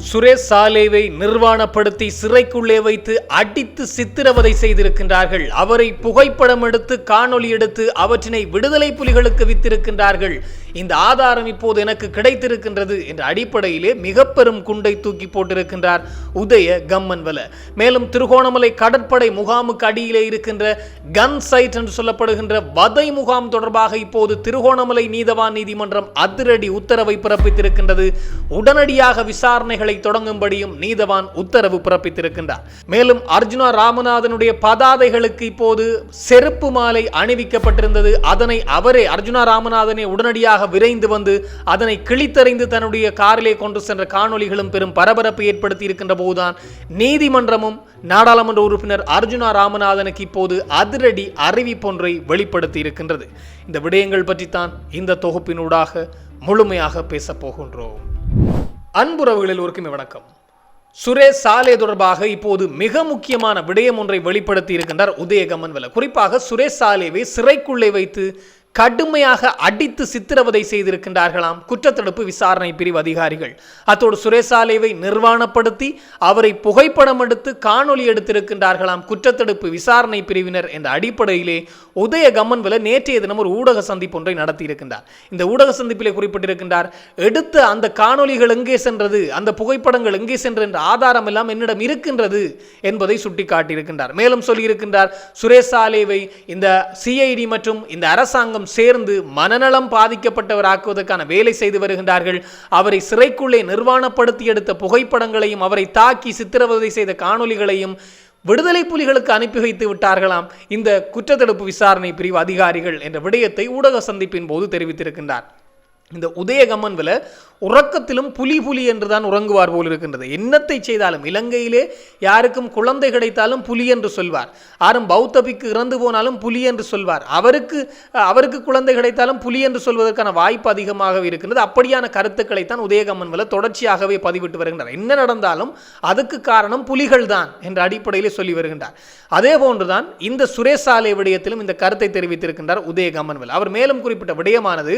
சுரேஷ் சாலேவை நிர்வாணப்படுத்தி சிறைக்குள்ளே வைத்து அடித்து சித்திரவதை செய்திருக்கின்றார்கள். அவரை புகைப்படம் எடுத்து காணொலி எடுத்து அவற்றினை விடுதலை புலிகளுக்கு வித்திருக்கின்றார்கள். இந்த ஆதாரம் இப்போது எனக்கு கிடைத்திருக்கின்றது என்ற அடிப்படையிலே மிக பெரும் குண்டை தூக்கி போட்டிருக்கின்றார் உதய கம்மன்வல. மேலும் திருகோணமலை கடற்படை முகாமுக்கு அடியிலே இருக்கின்ற கன் சைட் என்று சொல்லப்படுகின்ற வதை முகாம் தொடர்பாக இப்போது திருகோணமலை நீதவான் நீதிமன்றம் அதிரடி உத்தரவை பிறப்பித்திருக்கின்றது. உடனடியாக விசாரணைகளை தொடங்கும்படியும் நீதவான் உத்தரவு பிறப்பித்திருக்கின்றார். மேலும் அர்ஜுனா ராமநாதனுடைய பதாதைகளுக்கு இப்போது செருப்பு மாலை அணிவிக்கப்பட்டிருந்தது. அதனை அவரே அர்ஜுனா ராமநாதனை உடனடியாக விரைந்து வந்து அதனை கிழித்தறிந்து தன்னுடைய காரிலே கொண்டு சென்ற காணொலிகளும் பெரும் பரபரப்பை ஏற்படுத்தி இருக்கின்ற போதுதான் நீதிமன்றமும் நாடாளுமன்ற உறுப்பினர் அர்ஜுனா ராமநாதனுக்கு இப்போது அதிரடி அறிவிப்பொன்றை வெளிப்படுத்தி இருக்கின்றது. இந்த விடயங்கள் பற்றித்தான் இந்த தொகுப்பினூடாக முழுமையாக பேசப் போகின்றோம். அன்புறவுகளில் ஒருக்குமே வணக்கம். சுரேஷ் சாலே தொடர்பாக இப்போது மிக முக்கியமான விடயம் ஒன்றை வெளிப்படுத்தி இருக்கின்றார் உதய கம்மன்வல. குறிப்பாக சுரேஷ் சாலேவை சிறைக்குள்ளே வைத்து கடுமையாக அடித்து சித்திரவதை செய்திருக்கின்றார்களாம் குற்றத்தடுப்பு விசாரணை பிரிவு அதிகாரிகள். அத்தோடு சுரேஷ் சாலேவை நிர்வாணப்படுத்தி அவரை புகைப்படம் எடுத்து காணொலி எடுத்திருக்கின்றார்களாம் குற்றத்தடுப்பு விசாரணை பிரிவினர் என்ற அடிப்படையிலே உதய கம்மன்வல நேற்றைய தினம் ஒரு ஊடக சந்திப்பு ஒன்றை நடத்தியிருக்கின்றார். இந்த ஊடக சந்திப்பிலே குறிப்பிட்டிருக்கின்றார், எடுத்த அந்த காணொலிகள் எங்கே சென்றது, அந்த புகைப்படங்கள் எங்கே சென்றது என்ற ஆதாரம் எல்லாம் என்னிடம் இருக்கின்றது என்பதை சுட்டிக்காட்டியிருக்கின்றார். மேலும் சொல்லியிருக்கின்றார், சுரேஷ் சாலேவை இந்த சிஐடி மற்றும் இந்த அரசாங்கம் சேர்ந்து மனநலம் பாதிக்கப்பட்டவராக்குவதற்கான வேலை செய்து வருகின்றார்கள். அவரை சிறைக்குள்ளே நிர்வாணப்படுத்தி எடுத்த புகைப்படங்களையும் அவரை தாக்கி சித்திரவதை செய்த காணொலிகளையும் விடுதலை புலிகளுக்கு அனுப்பி வைத்து விட்டார்களாம் இந்த குற்றத்தடுப்பு விசாரணை பிரிவு அதிகாரிகள் என்ற விடயத்தை ஊடக சந்திப்பின் போது தெரிவித்திருக்கின்றார். இந்த உதய கம்மன்வல உறக்கத்திலும் புலி புலி என்றுதான் உறங்குவார் போல் இருக்கின்றது. என்னத்தை செய்தாலும் இலங்கையிலே யாருக்கும் குழந்தை கிடைத்தாலும் புலி என்று சொல்வார். யாரும் பௌத்தபிக்கு இறந்து போனாலும் புலி என்று சொல்வார். அவருக்கு குழந்தை கிடைத்தாலும் புலி என்று சொல்வதற்கான வாய்ப்பு அதிகமாக இருக்கின்றது. அப்படியான கருத்துக்களைத்தான் உதய கம்மன்வல தொடர்ச்சியாகவே பதிவிட்டு வருகின்றார். என்ன நடந்தாலும் அதுக்கு காரணம் புலிகள் தான் என்ற அடிப்படையில் சொல்லி வருகின்றார். அதே போன்றுதான் இந்த சுரேஷ் சாலே விடயத்திலும் இந்த கருத்தை தெரிவித்திருக்கின்றார் உதய கம்மன்வல. அவர் மேலும் குறிப்பிட்ட விடயமானது,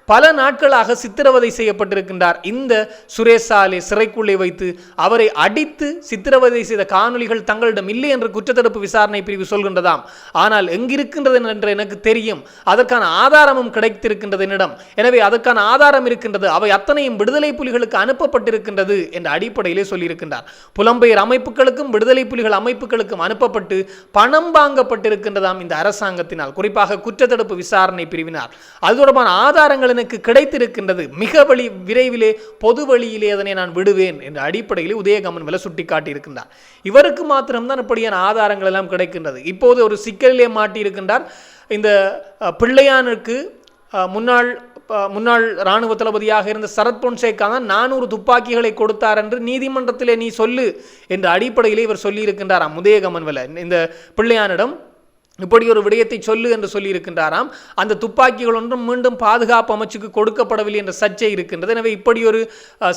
பல நாட்களாக சித்திரவதை செய்யப்பட்டிருக்கின்றார் இந்த சுரேஷ் சாலே சிறைக்குள்ளே வைத்து அவரை அடித்து சித்திரவதை செய்த காணொலிகள் தங்களிடம் இல்லை என்று குற்றத்தடுப்பு விசாரணை பிரிவு சொல்கின்றதாம். ஆனால் எங்கிருக்கின்றது என்று எனக்கு தெரியும், அதற்கான ஆதாரமும் கிடைத்திருக்கின்றது என்னிடம், எனவே அதற்கான ஆதாரம் இருக்கின்றது, அவை அத்தனையும் விடுதலை புலிகளுக்கு அனுப்பப்பட்டிருக்கின்றது என்ற அடிப்படையிலே சொல்லியிருக்கின்றார். புலம்பெயர் அமைப்புகளுக்கும் விடுதலை புலிகள் அமைப்புகளுக்கும் அனுப்பப்பட்டு பணம் வாங்கப்பட்டிருக்கின்றதாம் இந்த அரசாங்கத்தினால், குறிப்பாக குற்றத்தடுப்பு விசாரணை பிரிவினால். அது தொடர்பான ஆதாரங்கள் எனக்கு கிடைத்திருக்கின்றது, மிக விரைவிலே பொது வழியிலே அதனை நான் விடுவேன் என்ற அடிப்படையில் உதய கம்மன்வல சுட்டிக்காட்டி இருக்கின்றார். இவருக்கு மாத்திரம்தான் இப்படியான ஆதாரங்கள் எல்லாம் கிடைக்கின்றது. இப்போது ஒரு சிக்கலிலே மாட்டி இருக்கின்றார். இந்த பிள்ளையானுக்கு முன்னாள் இராணுவ தளபதியாக இருந்த சரத் பொன்சேகா தான் 400 துப்பாக்கிகளை கொடுத்தார் என்று நீதிமன்றத்திலே நீ சொல்லு என்ற அடிப்படையிலே இவர் சொல்லியிருக்கின்றார் உதய கம்மன்வல. இந்த பிள்ளையானிடம் இப்படி ஒரு விடயத்தை சொல்லு என்று சொல்லி இருக்கின்றாராம். அந்த துப்பாக்கிகள் ஒன்றும் மீண்டும் பாதுகாப்பு அமைச்சுக்கு கொடுக்கப்படவில்லை என்ற சர்ச்சை இருக்கின்றது. எனவே இப்படி ஒரு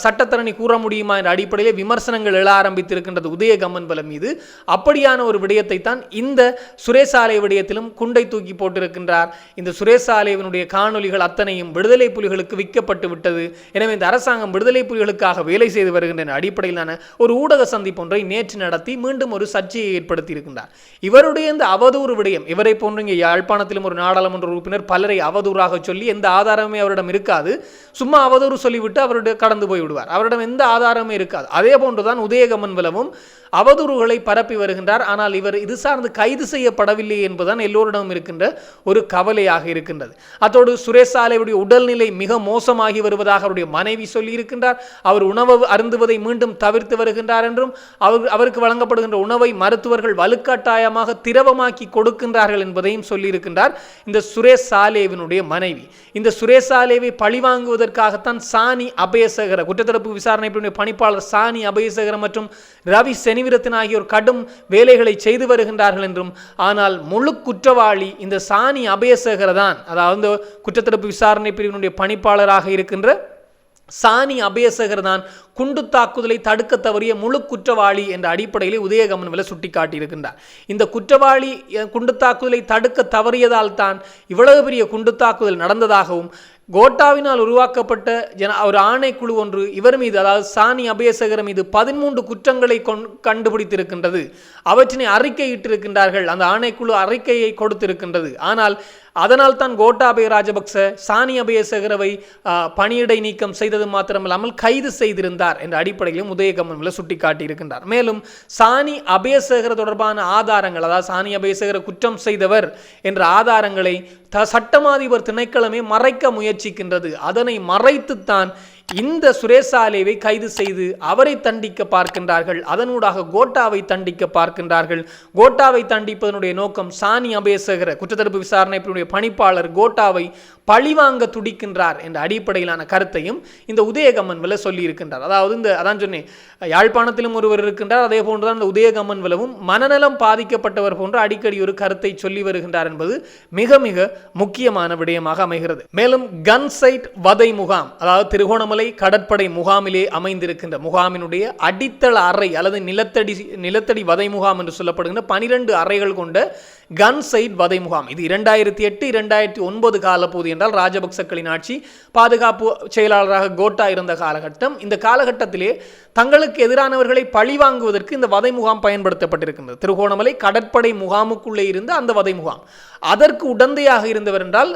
சட்டத்தரணி கூற முடியுமா என்ற அடிப்படையில் விமர்சனங்கள் எழ ஆரம்பித்திருக்கின்றது உதய கம்மன்வல மீது. அப்படியான ஒரு விடயத்தை தான் இந்த சுரேஷ் சாலே விடயத்திலும் குண்டை தூக்கி போட்டிருக்கின்றார். இந்த சுரேஷ் சாலேவினுடைய காணொலிகள் அத்தனையும் விடுதலை புலிகளுக்கு விற்கப்பட்டு விட்டது, எனவே இந்த அரசாங்கம் விடுதலை புலிகளுக்காக வேலை செய்து வருகின்ற அடிப்படையிலான ஒரு ஊடக சந்திப்பு ஒன்றை நேற்று நடத்தி மீண்டும் ஒரு சர்ச்சையை ஏற்படுத்தி இருக்கின்றார். இவருடைய இந்த அவதூறு விடயம், இவரை போன்ற யாழ்ப்பாணத்திலும் ஒரு நாடாளுமன்ற உறுப்பினர் பலரை அவதூறாக சொல்லி எந்த ஆதாரமே அவரிடம் இருக்காது, சும்மா அவதூறு சொல்லிவிட்டு அவருடைய கடந்து போய் விடுவார், அவரிடம் எந்த ஆதாரமே இருக்காது. அதே போன்றுதான் உதய கம்மன்வலமும் அவதூறுகளை பரப்பி வருகின்றார். ஆனால் இவர் இது சார்ந்து கைது செய்யப்படவில்லை என்பதுதான் எல்லோரிடமும் இருக்கின்ற ஒரு கவலையாக இருக்கின்றது. அத்தோடு சுரேஷ் சாலேவுடைய உடல்நிலை மிக மோசமாகி வருவதாக அவருடைய மனைவி சொல்லி இருக்கின்றார். அவர் உணவு அருந்துவதை மீண்டும் தவிர்த்து வருகின்றார் என்றும் அவருக்கு வழங்கப்படுகின்ற உணவை மருத்துவர்கள் வலுக்கட்டாயமாக திரவமாக்கி கொடுக்கின்றார்கள் என்பதையும் சொல்லியிருக்கின்றார் இந்த சுரேஷ் சாலேவினுடைய மனைவி. இந்த சுரேஷ் சாலேவை பழிவாங்குவதற்காகத்தான் சானி அபயசேகர குற்றத்தடுப்பு விசாரணை பணிப்பாளர் சானி அபயசேகர மற்றும் ரவி செனிவிரத்தின் ஆகியோர் கடும் வேலைகளை செய்து வருகின்றார்கள் என்றும், ஆனால் முழு குற்றவாளி இந்த சானி அபயசேகர தான், அதாவது குற்றத்தடுப்பு விசாரணை பிரிவினுடைய பணிப்பாளராக இருக்கின்ற சானி அபயசேகர் தான் குண்டு தாக்குதலை தடுக்க தவறிய முழு குற்றவாளி என்ற அடிப்படையிலே உதயகமன்வல சுட்டிக்காட்டியிருக்கின்றார். இந்த குற்றவாளி குண்டு தாக்குதலை தடுக்க தவறியதால் தான் இவ்வளவு பெரிய குண்டு தாக்குதல் நடந்ததாகவும் கோட்டாவினால் உருவாக்கப்பட்ட ஒரு ஆணைக்குழு ஒன்று இவர் மீது, அதாவது சானி அபேசகர மீது 13 குற்றங்களை கண்டுபிடித்திருக்கின்றது. அவற்றினை அறிக்கையிட்டிருக்கின்றார்கள். அந்த ஆணைக்குழு அறிக்கையை கொடுத்திருக்கின்றது. ஆனால் அதனால் தான் கோட்டாபய ராஜபக்ச சானி அபேசகரவை பணியிடை நீக்கம் செய்தது மாத்திரமல்லாமல் கைது செய்திருந்தார் என்ற அடிப்படையிலும் உதயகமன்வல சுட்டிக்காட்டியிருக்கின்றார். மேலும் சானி அபேசகர தொடர்பான ஆதாரங்கள், அதாவது சானி அபேசகர குற்றம் செய்தவர் என்ற ஆதாரங்களை சட்டமாதிபர் திணைக்களமே மறைக்க முயற்சிக்கின்றது. அதனை மறைத்துத்தான் இந்த சுரேசாலேவை கைது செய்து அவரை தண்டிக்க பார்க்கின்றார்கள். அதனூடாக கோட்டாவை தண்டிக்க பார்க்கின்றார்கள். கோட்டாவை தண்டிப்பதனுடைய நோக்கம் சானி அபேசகர குற்றத்தடுப்பு விசாரணை பணிப்பாளர் கோட்டாவை பழிவாங்க துடிக்கின்றார் என்ற அடிப்படையிலான கருத்தையும் இந்த உதயகமன்வல சொல்லி இருக்கின்றார். அதாவது அதான் சொன்னேன், யாழ்ப்பாணத்திலும் ஒருவர் இருக்கின்றார். அதே போன்றுதான் இந்த உதயகமன்வலவும் மனநலம் பாதிக்கப்பட்டவர் போன்ற அடிக்கடி ஒரு கருத்தை சொல்லி வருகின்றார் என்பது மிக மிக முக்கியமான விடயமாக அமைகிறது. மேலும் கன் சைட் வதை முகாம், அதாவது திருகோணமலை கடற்படை முகாமிலே அமைந்திருக்கின்ற முகாமினுடைய அடித்தள அறை அல்லது நிலத்தடி வதை முகாம் என்று சொல்லப்படுகின்ற 12 அறைகள் கொண்ட கன் சைட் வதை முகாம். இது 2008-2009 காலப்போது என்றால் ராஜபக்சக்களின் ஆட்சி, பாதுகாப்பு செயலாளராக கோட்டா இருந்த காலகட்டம். இந்த காலகட்டத்திலே தங்களுக்கு எதிரானவர்களை பழிவாங்குவதற்கு இந்த வதை முகாம் பயன்படுத்தப்பட்டிருக்கின்றது. திருகோணமலை கடற்படை முகாமுக்குள்ளே இருந்த அந்த வதை முகாம் அதற்கு உடந்தையாக இருந்தவர் என்றால்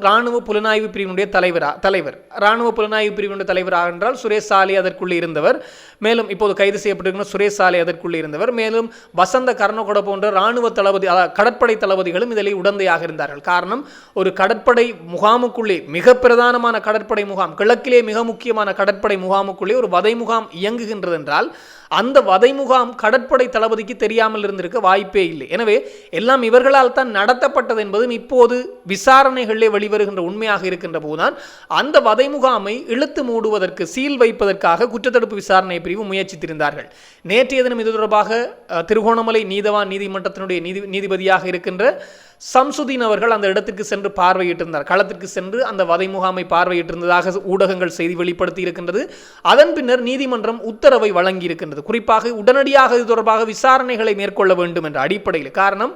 இராணுவ புலனாய்வு பிரிவினுடைய தலைவர் இராணுவ புலனாய்வு பிரிவினுடைய தலைவராக என்றால் சுரேஷ் சாலே அதற்குள்ளே இருந்தவர். மேலும் இப்போது கைது செய்யப்பட்டிருக்கிற சுரேஷ் சாலே அதற்குள்ளே இருந்தவர். மேலும் வசந்த கர்ணகொட போன்ற இராணுவ தளபதி, கடற்படை தளபதிகளும் இதில் உடந்தையாக இருந்தார்கள். காரணம், ஒரு கடற்படை முகாமுக்குள்ளே, மிக பிரதானமான கடற்படை முகாம், கிழக்கிலே மிக முக்கியமான கடற்படை முகாமுக்குள்ளே ஒரு வதை முகாம் இயங்குகின்றது என்றால் அந்த வதை முகாம் கடற்படை தளபதிக்கு தெரியாமல் இருந்திருக்க வாய்ப்பே இல்லை. எனவே எல்லாம் இவர்களால் தான் நடத்தப்பட்டது என்பதும் இப்போது விசாரணைகளிலே வெளிவருகின்ற உண்மையாக இருக்கின்ற போதுதான் அந்த வதை முகாமை இழுத்து மூடுவதற்கு, சீல் வைப்பதற்காக குற்றத்தடுப்பு விசாரணை பிரிவு முயற்சித்திருந்தார்கள். நேற்றைய தினம் இது தொடர்பாக திருகோணமலை நீதவான் நீதிமன்றத்தினுடைய நீதிபதியாக இருக்கின்ற சம்சுதீன் அவர்கள் அந்த இடத்திற்கு சென்று பார்வையிட்டிருந்தார். களத்திற்கு சென்று அந்த வதை முகாமை பார்வையிட்டிருந்ததாக ஊடகங்கள் செய்தி வெளிப்படுத்தி இருக்கின்றது. அதன் பின்னர் நீதிமன்றம் உத்தரவை வழங்கி இருக்கின்றது. குறிப்பாக உடனடியாக இது தொடர்பாக விசாரணைகளை மேற்கொள்ள வேண்டும் என்ற அடிப்படையில். காரணம்,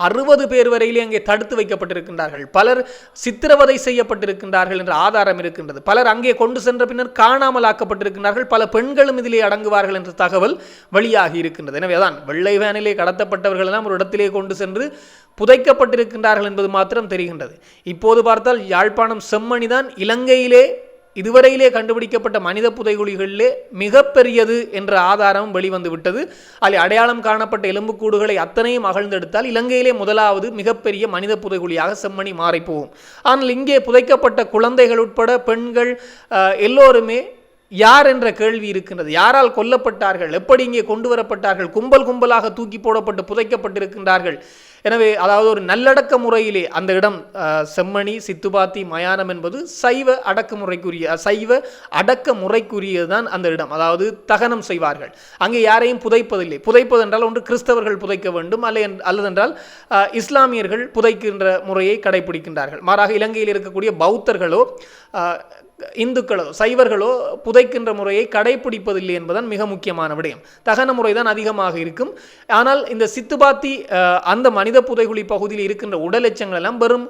60 பேர் வரையிலே அங்கே தடுத்து வைக்கப்பட்டிருக்கின்றார்கள். பலர் சித்திரவதை செய்யப்பட்டிருக்கின்றார்கள் என்ற ஆதாரம் இருக்கின்றது. பலர் அங்கே கொண்டு சென்ற பின்னர் காணாமல் ஆக்கப்பட்டிருக்கின்றார்கள். பல பெண்களும் இதிலே அடங்குவார்கள் என்ற தகவல் வெளியாகி இருக்கின்றது. எனவே தான் வெள்ளை வேனிலே கடத்தப்பட்டவர்கள் எல்லாம் ஒரு இடத்திலே கொண்டு சென்று புதைக்கப்பட்டிருக்கின்றார்கள் என்பது மாத்திரம் தெரிகின்றது. இப்போது பார்த்தால் யாழ்ப்பாணம் செம்மணிதான் இலங்கையிலே இதுவரையிலே கண்டுபிடிக்கப்பட்ட மனித புதைகுழிகளிலே மிகப்பெரியது என்ற ஆதாரம் வெளிவந்து விட்டது. அதில் அடையாளம் காணப்பட்ட எலும்புக்கூடுகளை அத்தனையும் அகழ்ந்தெடுத்தால் இலங்கையிலே முதலாவது மிகப்பெரிய மனித புதைகுழியாக செம்மணி மாறிப்போகும். ஆனால் இங்கே புதைக்கப்பட்ட குழந்தைகள் உட்பட பெண்கள் எல்லோருமே யார் என்ற கேள்வி இருக்கின்றது. யாரால் கொல்லப்பட்டார்கள், எப்படி இங்கே கொண்டு வரப்பட்டார்கள், கும்பல் கும்பலாக தூக்கி போடப்பட்டு புதைக்கப்பட்டிருக்கின்றார்கள். எனவே அதாவது ஒரு நல்லடக்க முறையிலே அந்த இடம் செம்மணி, சித்துபாத்தி, மயானம் என்பது சைவ அடக்குமுறைக்குரியதுதான் அந்த இடம். அதாவது தகனம் செய்வார்கள். அங்கே யாரையும் புதைப்பதில்லை. புதைப்பதென்றால் ஒன்று கிறிஸ்தவர்கள் புதைக்க வேண்டும், அல்லதென்றால் இஸ்லாமியர்கள் புதைக்கின்ற முறையை கடைபிடிக்கின்றார்கள். மாறாக இலங்கையில் இருக்கக்கூடிய பௌத்தர்களோ இந்துக்களோ சைவர்களோ புதைக்கின்ற முறையை கடைபிடிப்பதில்லை என்பதுதான் மிக முக்கியமான விடயம். தகன முறைதான் அதிகமாக இருக்கும். ஆனால் இந்த சித்துபாத்தி அந்த மனித புதைகுழி பகுதியில் இருக்கின்ற உடல் எச்சங்கள் எல்லாம் வெறும்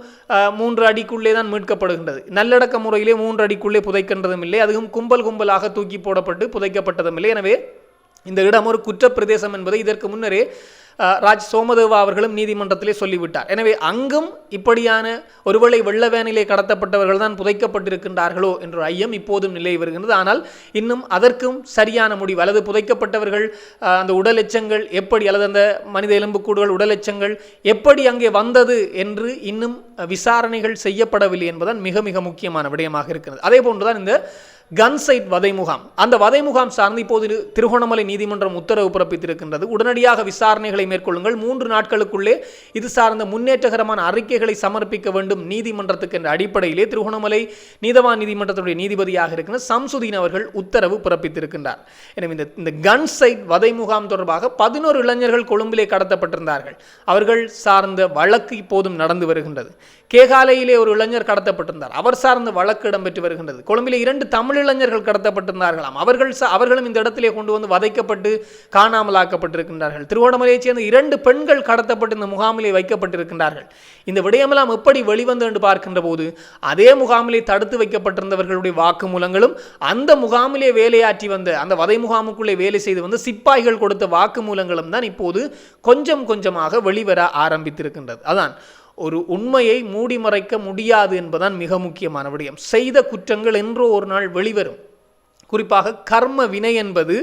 3 அடிக்குள்ளே தான் மீட்கப்படுகின்றது. நல்லடக்க முறையிலே 3 அடிக்குள்ளே புதைக்கின்றதும் இல்லை, அதுவும் கும்பல் கும்பலாக தூக்கி போடப்பட்டு புதைக்கப்பட்டதும் இல்லை. எனவே இந்த இடம் ஒரு குற்றப்பிரதேசம் என்பதை இதற்கு முன்னரே ராஜ் சோமதேவா அவர்களும் நீதிமன்றத்திலே சொல்லிவிட்டார். எனவே அங்கும் இப்படியான ஒருவேளை வெள்ளவேனிலே கடத்தப்பட்டவர்கள் தான் புதைக்கப்பட்டிருக்கின்றார்களோ என்ற ஐயம் இப்போதும் நிலை வருகின்றது. ஆனால் இன்னும் அதற்கும் சரியான முடிவு, அல்லது புதைக்கப்பட்டவர்கள் அந்த உடல் எச்சங்கள் எப்படி, அல்லது அந்த மனித எலும்புக்கூடுகள் உடல் எச்சங்கள் எப்படி அங்கே வந்தது என்று இன்னும் விசாரணைகள் செய்யப்படவில்லை என்பதுதான் மிக மிக முக்கியமான விடயமாக இருக்கிறது. அதே போன்றுதான் இந்த கன் சைட் வதை முகாம். அந்த வதை முகாம் சார்ந்து இப்போது திருகோணமலை நீதிமன்றம் உத்தரவு பிறப்பித்திருக்கின்றது. உடனடியாக விசாரணைகளை மேற்கொள்ளுங்கள், 3 நாட்களுக்குள்ளே இது சார்ந்த முன்னேற்றகரமான அறிக்கைகளை சமர்ப்பிக்க வேண்டும் நீதிமன்றத்துக்கு என்ற அடிப்படையிலே திருகோணமலை நீதவான் நீதிமன்றத்துடைய நீதிபதியாக இருக்கின்ற சம்சுதீன் அவர்கள் உத்தரவு பிறப்பித்திருக்கின்றார். எனவே இந்த கன் சைட் வதை முகாம் தொடர்பாக 11 இளைஞர்கள் கொழும்பிலே கடத்தப்பட்டிருந்தார்கள். அவர்கள் சார்ந்த வழக்கு இப்போதும் நடந்து வருகின்றது. கேகாலையிலே ஒரு இளைஞர் கடத்தப்பட்டிருந்தார், அவர் சார்ந்த வழக்கு இடம்பெற்று வருகின்றது. கொழும்பிலே 2 தமிழ் இளைஞர்கள் கடத்தப்பட்டிருந்தார்களாம், அவர்களும் இந்த இடத்திலே கொண்டு வந்து வதைக்கப்பட்டு காணாமலாக்கப்பட்டிருக்கின்றார்கள். திருவோணமலையைச் சேர்ந்த 2 பெண்கள் கடத்தப்பட்டு இந்த முகாமிலே வைக்கப்பட்டிருக்கின்றார்கள். இந்த விடயமெல்லாம் எப்படி வெளிவந்து என்று பார்க்கின்ற போது அதே முகாமிலே தடுத்து வைக்கப்பட்டிருந்தவர்களுடைய வாக்குமூலங்களும் அந்த முகாமிலே வேலையாற்றி வந்த அந்த வதை முகாமுக்குள்ளே வேலை செய்து வந்த சிப்பாய்கள் கொடுத்த வாக்குமூலங்களும் தான் இப்போது கொஞ்சம் கொஞ்சமாக வெளிவர ஆரம்பித்திருக்கின்றது. அதான் ஒரு உண்மையை மூடி மறைக்க முடியாது என்பதுதான் மிக முக்கியமான விடயம். செய்த குற்றங்கள் என்றோ ஒரு நாள் வெளிவரும். குறிப்பாக கர்ம வினை என்பது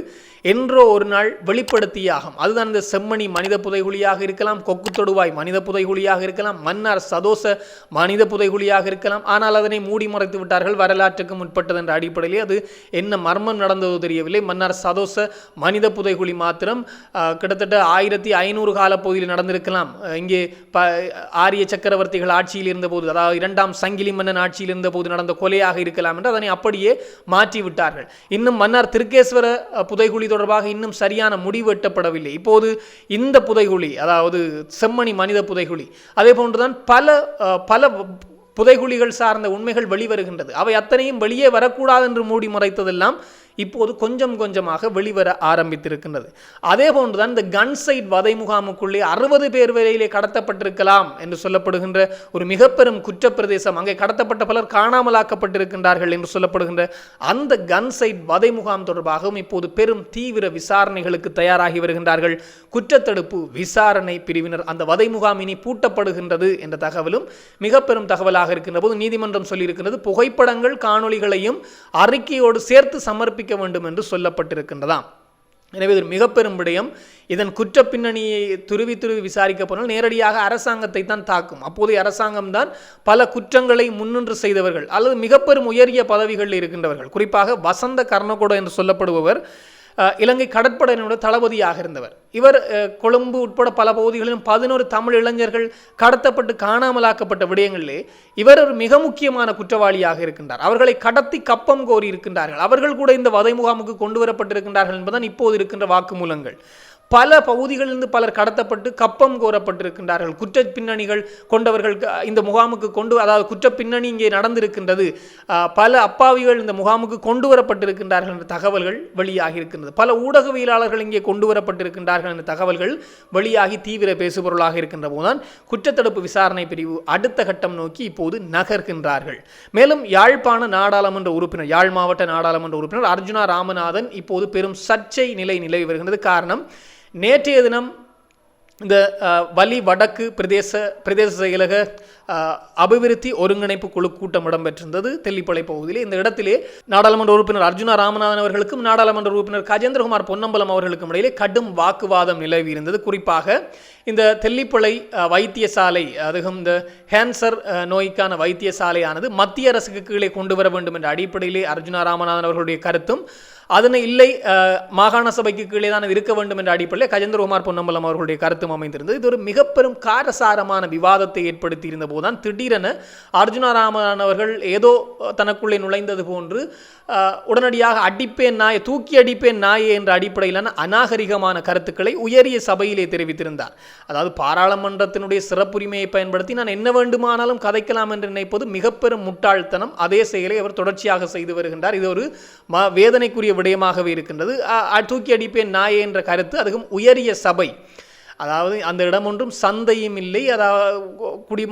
என்றோ ஒரு நாள் வெளிப்படுத்தியாகும். அதுதான் இந்த செம்மணி மனித புதைகுழியாக இருக்கலாம், கொக்கு தொடுவாய் மனித புதைகுழியாக இருக்கலாம், மன்னார் சதோச மனித புதைகுழியாக இருக்கலாம். ஆனால் அதனை மூடி மறைத்து விட்டார்கள், வரலாற்றுக்கு முற்பட்டது என்ற அடிப்படையிலே. அது என்ன மர்மம் நடந்ததோ தெரியவில்லை. மன்னார் சதோச மனித புதைகுழி மாத்திரம் கிட்டத்தட்ட 1500 காலப்பகுதியில் நடந்திருக்கலாம். இங்கே ஆரிய சக்கரவர்த்திகள் ஆட்சியில் இருந்தபோது, அதாவது 2ஆம் சங்கிலி மன்னன் ஆட்சியில் இருந்தபோது நடந்த கொலையாக இருக்கலாம் என்று அதனை அப்படியே மாற்றிவிட்டார்கள். இன்னும் மன்னார் திருக்கேஸ்வர புதைகுழி தொடர்பாக இன்னும் சரியான முடிவு எட்டப்படவில்லை. இப்போது இந்த புதைகுழி, அதாவது செம்மணி மனித புதைகுழி, அதே போன்றுதான் பல புதைகுழிகள் சார்ந்த உண்மைகள் வெளிவருகின்றது. அவை அத்தனையும் வெளியே வரக்கூடாது என்று மூடி மறைத்ததெல்லாம் இப்போது கொஞ்சம் கொஞ்சமாக வெளிவர ஆரம்பித்திருக்கின்றது. அதே போன்றுதான் இந்த கன்சைட் வதை முகாமுக்குள்ளே 60 பேர் வரையிலே கடத்தப்பட்டிருக்கலாம் என்று சொல்லப்படுகின்ற ஒரு மிக பெரும் குற்றப்பிரதேசம், அங்கே கடத்தப்பட்ட பலர் காணாமலாக்கப்பட்டிருக்கின்றார்கள் என்று சொல்லப்படுகின்ற அந்த கன்சைட் வதை முகாம் தொடர்பாகவும் இப்போது பெரும் தீவிர விசாரணைகளுக்கு தயாராகி வருகின்றார்கள் குற்றத்தடுப்பு விசாரணை பிரிவினர். அந்த வதை முகாம் இனி பூட்டப்படுகின்றது என்ற தகவலும் மிக பெரும் தகவலாக இருக்கின்ற போது நீதிமன்றம் சொல்லியிருக்கின்றது, புகைப்படங்கள் காணொளிகளையும் அறிக்கையோடு சேர்த்து சமர்ப்பிக்க வேண்டும் என்று சொல்லப்பட்டிருக்கின்றதாம். எனவே இது மிக பெரும் விடயம். இதன் குற்ற பின்னணியை துருவி விசாரிக்கப்போனால் நேரடியாக அரசாங்கத்தை தான் தாக்கும். அப்போதைய அரசாங்கம் தான் பல குற்றங்களை முன்னின்று செய்தவர்கள் அல்லது மிக பெரும் உயரிய பதவிகளில் இருக்கின்றவர்கள். குறிப்பாக வசந்த கர்ணகொட என்று சொல்லப்படுபவர் இலங்கை கடற்படையினுடைய தளபதியாக இருந்தவர். இவர் கொழும்பு உட்பட பல பகுதிகளிலும் 11 தமிழ் இளைஞர்கள் கடத்தப்பட்டு காணாமலாக்கப்பட்ட விடயங்களிலே இவர் ஒரு மிக முக்கியமான குற்றவாளியாக இருக்கின்றார். அவர்களை கடத்தி கப்பம் கோரி இருக்கின்றார்கள். அவர்கள் கூட இந்த வதை முகாமுக்கு கொண்டு வரப்பட்டிருக்கின்றார்கள் என்பதுதான் இப்போது இருக்கின்ற வாக்குமூலங்கள். பல பகுதிகளிலிருந்து பலர் கடத்தப்பட்டு கப்பம் கோரப்பட்டிருக்கின்றார்கள். குற்ற பின்னணிகள் கொண்டவர்கள் இந்த முகாமுக்கு அதாவது குற்ற பின்னணி இங்கே நடந்திருக்கின்றது, பல அப்பாவிகள் இந்த முகாமுக்கு கொண்டு வரப்பட்டிருக்கின்றார்கள் என்ற தகவல்கள் வெளியாகி இருக்கின்றது. பல ஊடகவியலாளர்கள் இங்கே கொண்டு வரப்பட்டிருக்கின்றார்கள் என்ற தகவல்கள் வெளியாகி தீவிர பேசுபொருளாக இருக்கின்ற போதுதான் குற்றத்தடுப்பு விசாரணை பிரிவு அடுத்த கட்டம் நோக்கி இப்போது நகர்கின்றார்கள். மேலும் யாழ் மாவட்ட நாடாளுமன்ற உறுப்பினர் அர்ஜுனா ராமநாதன் இப்போது பெரும் சர்ச்சை நிலவி வருகின்றது. காரணம், நேற்றைய தினம் இந்த வலி வடக்கு பிரதேச செயலக அபிவிருத்தி ஒருங்கிணைப்பு குழு கூட்டம் இடம்பெற்றிருந்தது தெல்லிப்பளை பகுதியில். இந்த இடத்திலே நாடாளுமன்ற உறுப்பினர் அர்ஜுனா ராமநாதன் அவர்களுக்கும் நாடாளுமன்ற உறுப்பினர் கஜேந்திரகுமார் பொன்னம்பலம் அவர்களுக்கும் இடையிலே கடும் வாக்குவாதம் நிலவி இருந்தது. குறிப்பாக இந்த தெல்லிப்பளை வைத்தியசாலை, அதுவும் இந்த கேன்சர் நோய்க்கான வைத்தியசாலையானது மத்திய அரசுக்கு கீழே கொண்டு வர வேண்டும் என்ற அடிப்படையிலே அர்ஜுனா ராமநாதன் அவர்களுடைய கருத்தும், அதனை இல்லை மாகாண சபைக்கு கீழே தான் இருக்க வேண்டும் என்ற அடிப்படையில் கஜேந்திரகுமார் பொன்னம்பலம் அவர்களுடைய கருத்தும் அமைந்திருந்தது. இது ஒரு மிக பெரும் காரசாரமான விவாதத்தை ஏற்படுத்தி இருந்த போதுதான் திடீரென அர்ஜுனா ராமநாதன் அவர்கள் ஏதோ தனக்குள்ளே நுழைந்தது போன்று உடனடியாக தூக்கி அடிப்பேன் நாயே என்ற அடிப்படையிலான அநாகரிகமான கருத்துக்களை உயரிய சபையிலே தெரிவித்திருந்தார். அதாவது பாராளுமன்றத்தினுடைய சிறப்புரிமையை பயன்படுத்தி நான் என்ன வேண்டுமானாலும் கதைக்கலாம் என்று நினைப்பது மிக பெரும் முட்டாள்தனம். அதே செயலை அவர் தொடர்ச்சியாக செய்து வருகின்றார். இது ஒரு வேதனைக்குரிய விடயமாகவே இருக்கின்றது. தூக்கி அடிப்பேன் நாயே என்ற கருத்து, அதுவும் உயரிய சபை, அதாவது அந்த இடம் ஒன்றும் சந்தையும் இல்லை, அதாவது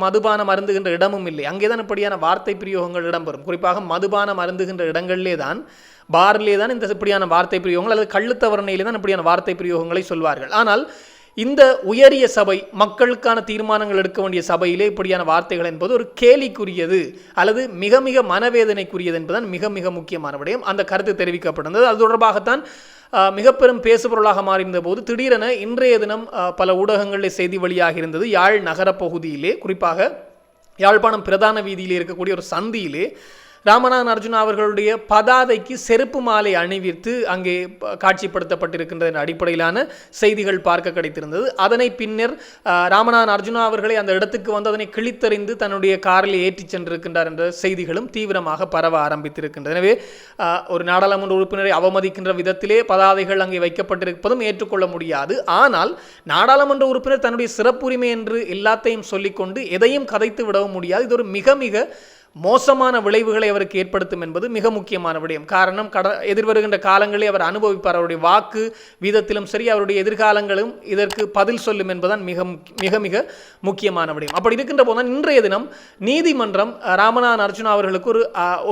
மதுபானம் அருந்துகின்ற இடமும் இல்லை. அங்கேதான் இப்படியான வார்த்தை பிரயோகங்கள் இடம்பெறும். குறிப்பாக மதுபானம் அருந்துகின்ற இடங்களிலே தான், பாரிலே தான் இந்த இப்படியான வார்த்தை பிரயோகங்கள் அல்லது கள்ளுத்தவரணையிலே தான் இப்படியான வார்த்தை பிரயோகங்களை சொல்வார்கள். ஆனால் இந்த உயரிய சபை, மக்களுக்கான தீர்மானங்கள் எடுக்க வேண்டிய சபையிலே இப்படியான வார்த்தைகள் என்பது ஒரு கேலிக்குரியது அல்லது மிக மிக மனவேதனைக்குரியது என்பதுதான் மிக மிக முக்கியமான விடயம். அந்த கருத்து தெரிவிக்கப்பட்டது. அது தொடர்பாகத்தான் மிக பெரும் பேசுபொருளாக மாறியிருந்த போது திடீரென இன்றைய தினம் பல ஊடகங்களில் செய்தி வெளியாக இருந்தது. யாழ் நகர பகுதியிலே, குறிப்பாக யாழ்ப்பாணம் பிரதான வீதியிலே இருக்கக்கூடிய ஒரு சந்தியிலே ராமநாதன் அர்ஜுனா அவர்களுடைய பதாதைக்கு செருப்பு மாலை அணிவித்து அங்கே காட்சிப்படுத்தப்பட்டிருக்கின்ற அடிப்படையிலான செய்திகள் பார்க்க கிடைத்திருந்தது. அதனை பின்னர் ராமநாதன் அர்ஜுனா அவர்களை அந்த இடத்துக்கு வந்து அதனை கிழித்தறிந்து தன்னுடைய காரில் ஏற்றி சென்றிருக்கின்றார் என்ற செய்திகளும் தீவிரமாக பரவ ஆரம்பித்திருக்கின்றது. எனவே ஒரு நாடாளுமன்ற உறுப்பினரை அவமதிக்கின்ற விதத்திலே பதாதைகள் அங்கே வைக்கப்பட்டிருப்பதும் ஏற்றுக்கொள்ள முடியாது. ஆனால் நாடாளுமன்ற உறுப்பினர் தன்னுடைய சிறப்புரிமை என்று எல்லாத்தையும் சொல்லிக்கொண்டு எதையும் கதைத்து விடவும் முடியாது. இது ஒரு மிக மிக மோசமான விளைவுகளை அவருக்கு ஏற்படுத்தும் என்பது மிக முக்கியமான விடயம். காரணம், எதிர்வருகின்ற காலங்களில் அவர் அனுபவிப்பார். அவருடைய வாக்கு வீதத்திலும் சரி, அவருடைய எதிர்காலங்களும் இதற்கு பதில் சொல்லும் என்பதுதான் மிக மிக மிக முக்கியமான விடயம். அப்படி இருக்கின்ற போதுதான் இன்றைய தினம் நீதிமன்றம் ராமநாதன் அர்ஜுனா அவர்களுக்கு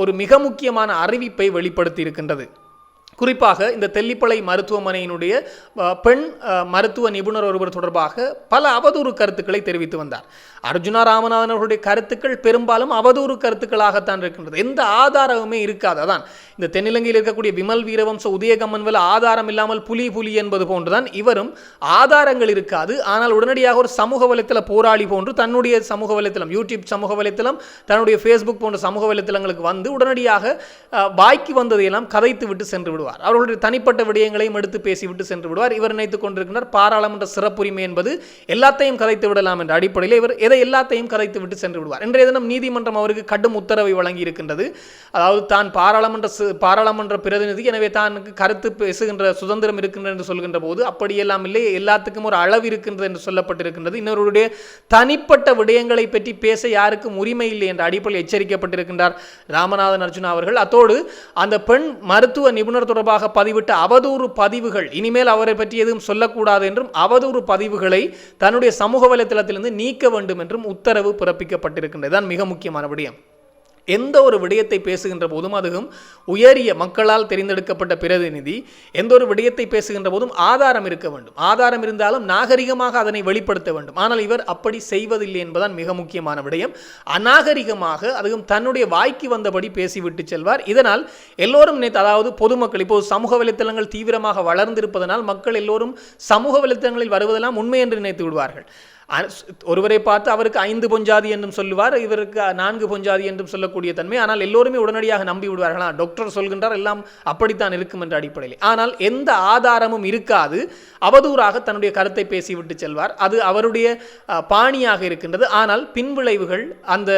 ஒரு மிக முக்கியமான அறிவிப்பை வெளிப்படுத்தி இருக்கின்றது. குறிப்பாக இந்த தெல்லிப்பளை மருத்துவமனையினுடைய பெண் மருத்துவ நிபுணர் ஒருவர் தொடர்பாக பல அவதூறு கருத்துக்களை தெரிவித்து வந்தார். அர்ஜுனா ராமநாதன் அவர்களுடைய கருத்துக்கள் பெரும்பாலும் அவதூறு கருத்துக்களாகத்தான் இருக்கின்றது. எந்த ஆதாரமுமே இருக்காது. அதான் இந்த தென்னிலங்கையில் இருக்கக்கூடிய விமல் வீரவம்ச உதயகம்மன்வெல ஆதாரம் இல்லாமல் புலி என்பது போன்றுதான் இவரும். ஆதாரங்கள் இருக்காது, ஆனால் உடனடியாக ஒரு சமூக வலைத்தள போராளி போன்று தன்னுடைய சமூக வலைத்தளம், யூடியூப் சமூக வலைத்தளம், தன்னுடைய ஃபேஸ்புக் போன்ற சமூக வலைத்தளங்களுக்கு வந்து உடனடியாக வாய்க்கு வந்ததையெல்லாம் கதைத்து விட்டு சென்று விடுவார். அவர்களுடைய தனிப்பட்ட விடயங்களையும் எடுத்து பேசிவிட்டு சென்று விடுவார். இவர் நினைத்துக் கொண்டிருக்கிறார் பாராளுமன்ற சிறப்புரிமை என்பது எல்லாத்தையும் கதைத்து விடலாம் என்ற அடிப்படையில் இவர் எல்லாத்தையும் கதைத்து விட்டு சென்று விடுவார். இன்றைய தினம் நீதிமன்றம் அவருக்கு கடும் உத்தரவை வழங்கி இருக்கின்றது. அதாவது தான் பாராளுமன்ற பிரதிநிதி, எனவே தான் கருத்து பேசுகின்ற சுதந்திரம் இருக்கின்றது என்று சொல்கின்ற போது அப்படியெல்லாம் இல்லை, எல்லாத்துக்கும் ஒரு அளவு இருக்கின்றது என்று சொல்லப்பட்டிருக்கின்றது. இன்னொருடைய தனிப்பட்ட விடயங்களை பற்றி பேச யாருக்கும் உரிமை இல்லை என்ற அடிப்படையில் எச்சரிக்கப்பட்டிருக்கின்றார் ராமநாதன் அர்ஜுனா அவர்கள். அத்தோடு அந்த பெண் மருத்துவ நிபுணர் தொடர்பாக பதிவிட்ட அவதூறு பதிவுகள் இனிமேல் அவரை பற்றி எதுவும் சொல்லக்கூடாது என்றும் அவதூறு பதிவுகளை தன்னுடைய சமூக வலைத்தளத்திலிருந்து நீக்க வேண்டும் என்றும் உத்தரவு பிறப்பிக்கப்பட்டிருக்கின்றது. தான் மிக முக்கியமான விடயம். எந்த ஒரு விடயத்தை பேசுகின்ற போதும், அதுவும் உயரிய மக்களால் தெரிந்தெடுக்கப்பட்ட பிரதிநிதி, எந்த ஒரு விடயத்தை பேசுகின்ற போதும் ஆதாரம் இருக்க வேண்டும். ஆதாரம் இருந்தாலும் நாகரிகமாக அதனை வெளிப்படுத்த வேண்டும். ஆனால் இவர் அப்படி செய்வதில்லை என்பதுதான் மிக முக்கியமான விடயம். அநாகரிகமாக, அதுவும் தன்னுடைய வாய்க்கு வந்தபடி பேசிவிட்டு செல்வார். இதனால் எல்லோரும் அதாவது பொதுமக்கள் இப்போது சமூக வலைத்தளங்கள் தீவிரமாக வளர்ந்திருப்பதனால் மக்கள் எல்லோரும் சமூக வலைத்தளங்களில் வருவதெல்லாம் உண்மை என்று நினைத்து விடுவார்கள். ஒருவரை பார்த்து அவருக்கு 5 பொஞ்சாதி என்றும் சொல்லுவார், இவருக்கு 4 பொஞ்சாதி என்றும் சொல்லக்கூடிய தன்மை. ஆனால் எல்லோருமே உடனடியாக நம்பி விடுவார்களா, டாக்டர் சொல்கின்றார், எல்லாம் அப்படித்தான் இருக்கும் என்ற அடிப்படையில். ஆனால் எந்த ஆதாரமும் இருக்காது, அவதூறாக தன்னுடைய கருத்தை பேசிவிட்டு செல்வார். அது அவருடைய பாணியாக இருக்கின்றது. ஆனால் பின்விளைவுகள், அந்த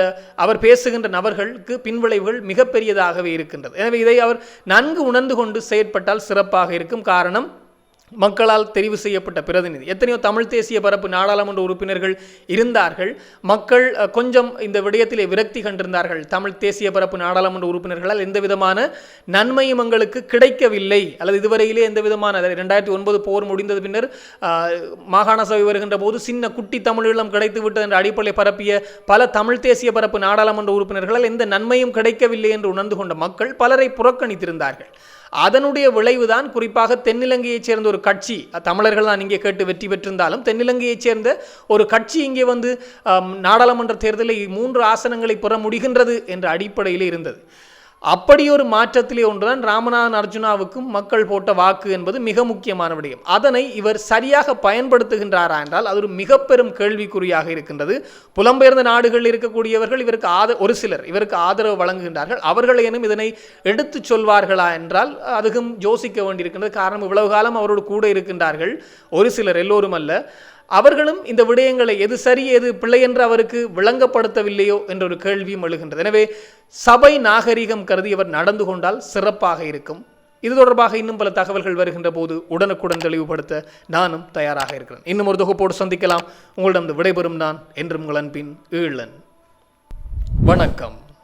அவர் பேசுகின்ற நபர்களுக்கு பின்விளைவுகள் மிகப்பெரியதாகவே இருக்கின்றது. எனவே இதை அவர் நன்கு உணர்ந்து கொண்டு செயற்பட்டால் சிறப்பாக இருக்கும். காரணம், மக்களால் தெரிவு செய்யப்பட்ட பிரதிநிதி. எத்தனையோ தமிழ் தேசிய பரப்பு நாடாளுமன்ற உறுப்பினர்கள் இருந்தார்கள். மக்கள் கொஞ்சம் இந்த விடயத்திலே விரக்தி கண்டிருந்தார்கள். தமிழ் தேசிய பரப்பு நாடாளுமன்ற உறுப்பினர்களால் எந்த விதமான நன்மையும் எங்களுக்கு கிடைக்கவில்லை, அல்லது இதுவரையிலே எந்த விதமான 2009 போர் முடிந்தது பின்னர் மாகாண சபை வருகின்ற போது சின்ன குட்டி தமிழீழம் கிடைத்து விட்டது என்ற அடிப்படையில் பரப்பிய பல தமிழ் தேசிய பரப்பு நாடாளுமன்ற உறுப்பினர்களால் எந்த நன்மையும் கிடைக்கவில்லை என்று உணர்ந்து கொண்ட மக்கள் பலரை புறக்கணித்திருந்தார்கள். அதனுடைய விளைவுதான் குறிப்பாக தென்னிலங்கையைச் சேர்ந்த ஒரு கட்சி, தமிழர்கள் தான் இங்கே கேட்டு வெற்றி பெற்றிருந்தாலும் தென்னிலங்கையைச் சேர்ந்த ஒரு கட்சி இங்கே வந்து நாடாளுமன்ற தேர்தலில் 3 ஆசனங்களை பெற முடிகின்றது என்ற அடிப்படையில் இருந்தது. அப்படி ஒரு மாற்றத்திலே ஒன்றுதான் ராமநாதன் அர்ஜுனாவுக்கும் மக்கள் போட்ட வாக்கு என்பது மிக முக்கியமான விடயம். அதனை இவர் சரியாக பயன்படுத்துகின்றாரா என்றால் அது ஒரு மிக பெரும் கேள்விக்குறியாக இருக்கின்றது. புலம்பெயர்ந்த நாடுகளில் இருக்கக்கூடியவர்கள் இவருக்கு ஒரு சிலர் இவருக்கு ஆதரவு வழங்குகின்றார்கள். அவர்களேனும் இதனை எடுத்து சொல்வார்களா என்றால் அதுவும் யோசிக்க வேண்டியிருக்கின்றது. காரணம், இவ்வளவு காலம் அவரோடு கூட இருக்கின்றார்கள் ஒரு சிலர், எல்லோரும் அல்ல. அவர்களும் இந்த விடயங்களை எது சரி எது பிள்ளை என்று அவருக்கு விளங்கப்படுத்தவில்லையோ என்ற ஒரு கேள்வியும் எழுகின்றது. எனவே சபை நாகரிகம் கருதி அவர் நடந்து கொண்டால் சிறப்பாக இருக்கும். இது தொடர்பாக இன்னும் பல தகவல்கள் வருகின்ற போது உடனுக்குடன் தெளிவுபடுத்த நானும் தயாராக இருக்கிறேன். இன்னும் ஒரு தொகுப்போடு சந்திக்கலாம். உங்களிடம் விடைபெறும் நான் என்றும் உங்கள் அன்பின் ஈழன். வணக்கம்.